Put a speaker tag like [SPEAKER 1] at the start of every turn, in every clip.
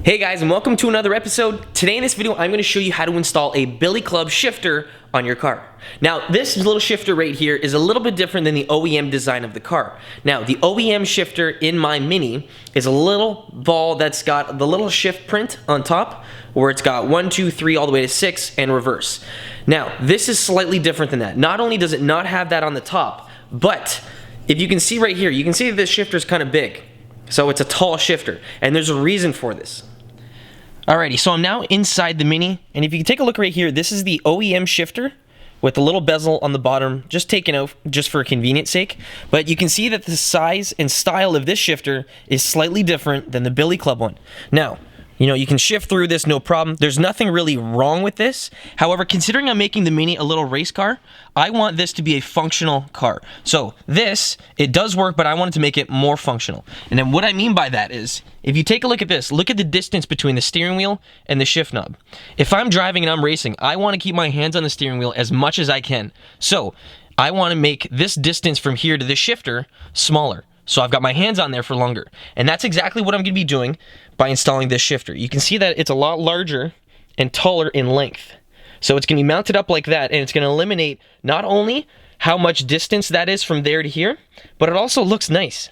[SPEAKER 1] Hey guys, and welcome to another episode. Today in this video, I'm going to show you how to install a billy club shifter on your car. Now, this little shifter right here is a little bit different than the OEM design of the car. Now, the OEM shifter in my Mini is a little ball that's got the little shift print on top, where it's got 1, 2, 3, all the way to 6, and reverse. Now, this is slightly different than that. Not only does it not have that on the top, but if you can see right here, you can see that this shifter is kind of big. So it's a tall shifter, and there's a reason for this. Alrighty, so I'm now inside the Mini, and if you can take a look right here, this is the OEM shifter with the little bezel on the bottom, just taken out just for convenience sake. But you can see that the size and style of this shifter is slightly different than the billy club one. Now, you can shift through this no problem. There's nothing really wrong with this. However, considering I'm making the Mini a little race car, I want this to be a functional car. So this, it does work, but I wanted to make it more functional. And then what I mean by that is, if you take a look at this, look at the distance between the steering wheel and the shift knob. If I'm driving and I'm racing, I want to keep my hands on the steering wheel as much as I can. So I want to make this distance from here to the shifter smaller. So I've got my hands on there for longer. And that's exactly what I'm going to be doing by installing this shifter. You can see that it's a lot larger and taller in length. So it's going to be mounted up like that, and it's going to eliminate not only how much distance that is from there to here, but it also looks nice.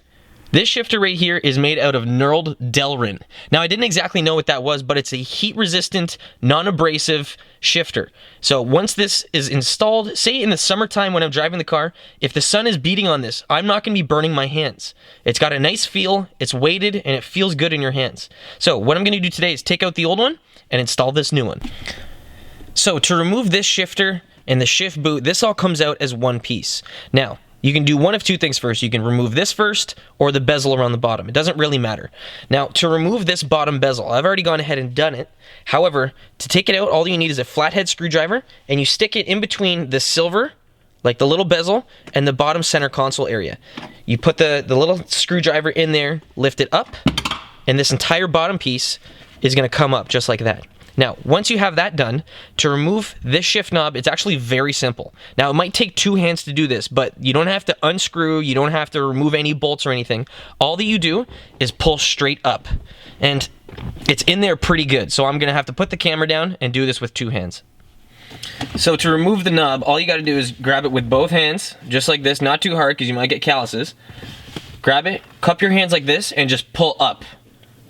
[SPEAKER 1] This shifter right here is made out of knurled Delrin. Now, I didn't exactly know what that was, but it's a heat-resistant, non-abrasive shifter. So once this is installed, say in the summertime when I'm driving the car, if the sun is beating on this, I'm not going to be burning my hands. It's got a nice feel, it's weighted, and it feels good in your hands. So what I'm going to do today is take out the old one and install this new one. So to remove this shifter and the shift boot, this all comes out as one piece. Now, you can do one of two things first. You can remove this first or the bezel around the bottom. It doesn't really matter. Now, to remove this bottom bezel, I've already gone ahead and done it. However, to take it out, all you need is a flathead screwdriver, and you stick it in between the silver, like the little bezel, and the bottom center console area. You put the little screwdriver in there, lift it up, and this entire bottom piece is going to come up just like that. Now, once you have that done, to remove this shift knob, it's actually very simple. Now, it might take two hands to do this, but you don't have to unscrew, you don't have to remove any bolts or anything. All that you do is pull straight up, and it's in there pretty good. So I'm going to have to put the camera down and do this with two hands. So to remove the knob, all you got to do is grab it with both hands, just like this, not too hard because you might get calluses. Grab it, cup your hands like this, and just pull up.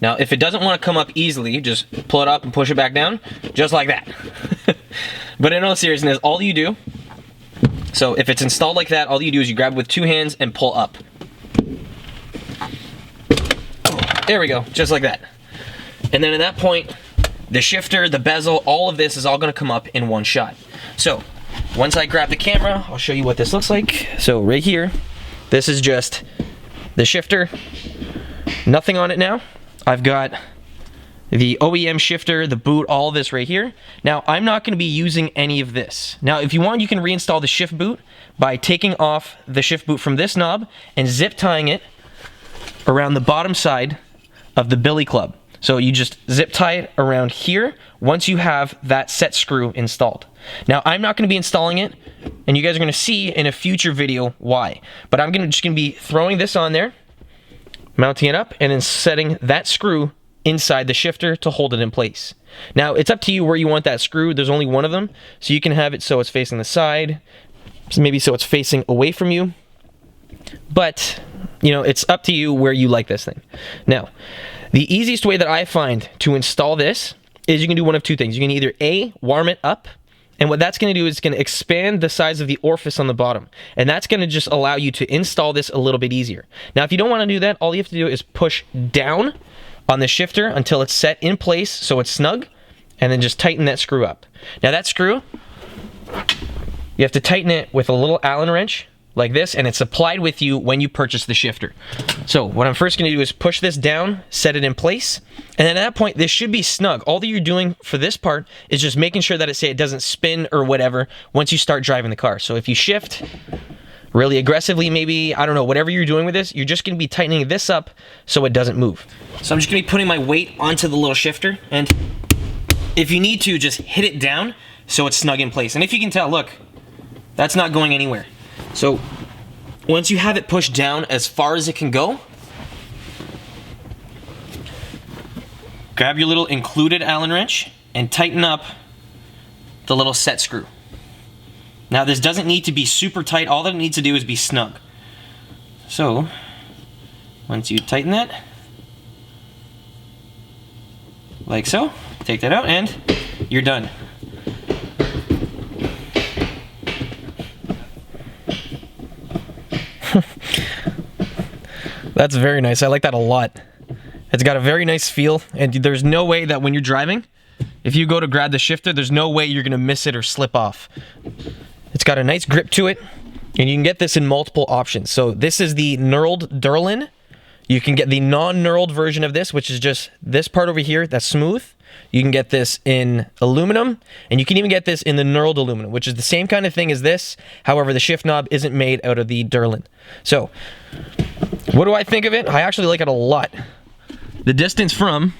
[SPEAKER 1] Now, if it doesn't want to come up easily, just pull it up and push it back down, just like that. But in all seriousness, all you do, so if it's installed like that, all you do is you grab it with two hands and pull up. There we go, just like that. And then at that point, the shifter, the bezel, all of this is all going to come up in one shot. So, once I grab the camera, I'll show you what this looks like. So right here, this is just the shifter, nothing on it now. I've got the OEM shifter, the boot, all of this right here. Now, I'm not going to be using any of this. Now, if you want, you can reinstall the shift boot by taking off the shift boot from this knob and zip tying it around the bottom side of the billy club. So you just zip tie it around here once you have that set screw installed. Now, I'm not going to be installing it, and you guys are going to see in a future video why. But I'm just going to be throwing this on there, mounting it up, and then setting that screw inside the shifter to hold it in place. Now, it's up to you where you want that screw. There's only one of them, so you can have it so it's facing the side, maybe so it's facing away from you. But, it's up to you where you like this thing. Now, the easiest way that I find to install this is you can do one of two things. You can either A, warm it up, and what that's going to do is it's going to expand the size of the orifice on the bottom. And that's going to just allow you to install this a little bit easier. Now, if you don't want to do that, all you have to do is push down on the shifter until it's set in place so it's snug, and then just tighten that screw up. Now, that screw, you have to tighten it with a little Allen wrench like this, and it's supplied with you when you purchase the shifter. So what I'm first going to do is push this down, set it in place, and then at that point, this should be snug. All that you're doing for this part is just making sure that it doesn't spin or whatever once you start driving the car. So if you shift really aggressively, maybe, I don't know, whatever you're doing with this, you're just going to be tightening this up so it doesn't move. So I'm just going to be putting my weight onto the little shifter, and if you need to, just hit it down so it's snug in place. And if you can tell, look, that's not going anywhere. So once you have it pushed down as far as it can go, grab your little included Allen wrench and tighten up the little set screw. Now this doesn't need to be super tight, all that it needs to do is be snug. So, once you tighten that, like so, take that out and you're done.
[SPEAKER 2] That's very nice. I like that a lot. It's got a very nice feel, and there's no way that when you're driving, if you go to grab the shifter, there's no way you're gonna miss it or slip off. It's got a nice grip to it, and you can get this in multiple options. So this is the knurled Delrin. You can get the non-knurled version of this, which is just this part over here that's smooth. You can get this in aluminum, and you can even get this in the knurled aluminum, which is the same kind of thing as this. However, the shift knob isn't made out of the Delrin. So, what do I think of it? I actually like it a lot. The distance from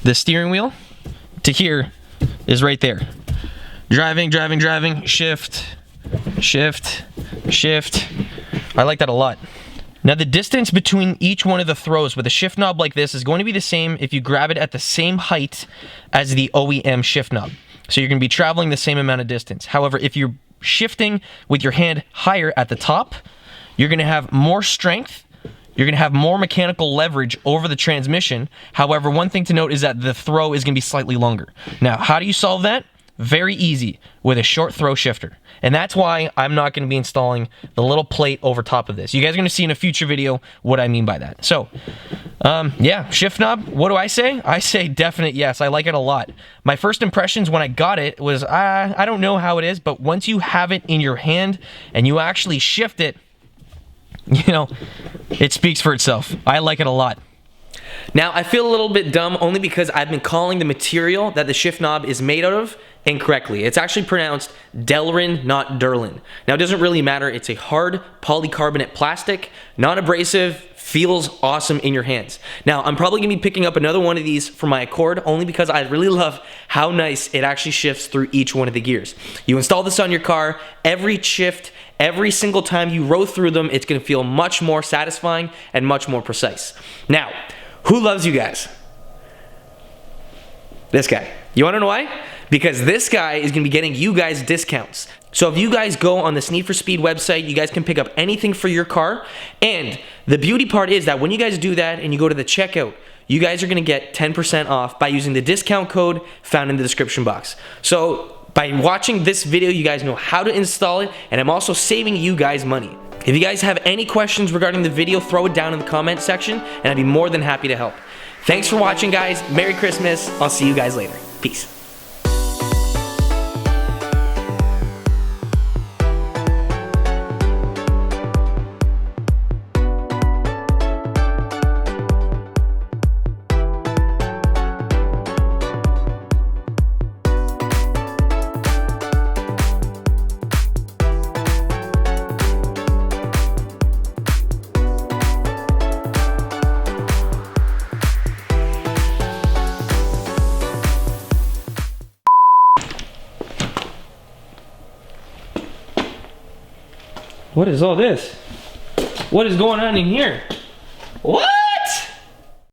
[SPEAKER 2] the steering wheel to here is right there. Driving, driving, driving, shift, shift, shift. I like that a lot. Now the distance between each one of the throws with a shift knob like this is going to be the same if you grab it at the same height as the OEM shift knob. So you're going to be traveling the same amount of distance. However, if you're shifting with your hand higher at the top, you're going to have more strength. You're going to have more mechanical leverage over the transmission. However, one thing to note is that the throw is going to be slightly longer. Now, how do you solve that? Very easy, with a short throw shifter. And that's why I'm not going to be installing the little plate over top of this. You guys are going to see in a future video what I mean by that. So, yeah, shift knob, what do I say? I say definite yes. I like it a lot. My first impressions when I got it was, I don't know how it is, but once you have it in your hand and you actually shift it, you know, it speaks for itself. I like it a lot.
[SPEAKER 1] Now, I feel a little bit dumb only because I've been calling the material that the shift knob is made out of incorrectly. It's actually pronounced Delrin, not Delrin. Now, it doesn't really matter. It's a hard polycarbonate plastic, non-abrasive, feels awesome in your hands. Now, I'm probably going to be picking up another one of these for my Accord only because I really love how nice it actually shifts through each one of the gears. You install this on your car, every shift, every single time you row through them, it's going to feel much more satisfying and much more precise. Now, who loves you guys? This guy. You want to know why? Because this guy is going to be getting you guys discounts. So if you guys go on this Need for Speed website, you guys can pick up anything for your car. And the beauty part is that when you guys do that and you go to the checkout, you guys are going to get 10% off by using the discount code found in the description box. So by watching this video, you guys know how to install it, and I'm also saving you guys money. If you guys have any questions regarding the video, throw it down in the comment section, and I'd be more than happy to help. Thanks for watching, guys. Merry Christmas. I'll see you guys later. Peace. What is all this? What is going on in here? What?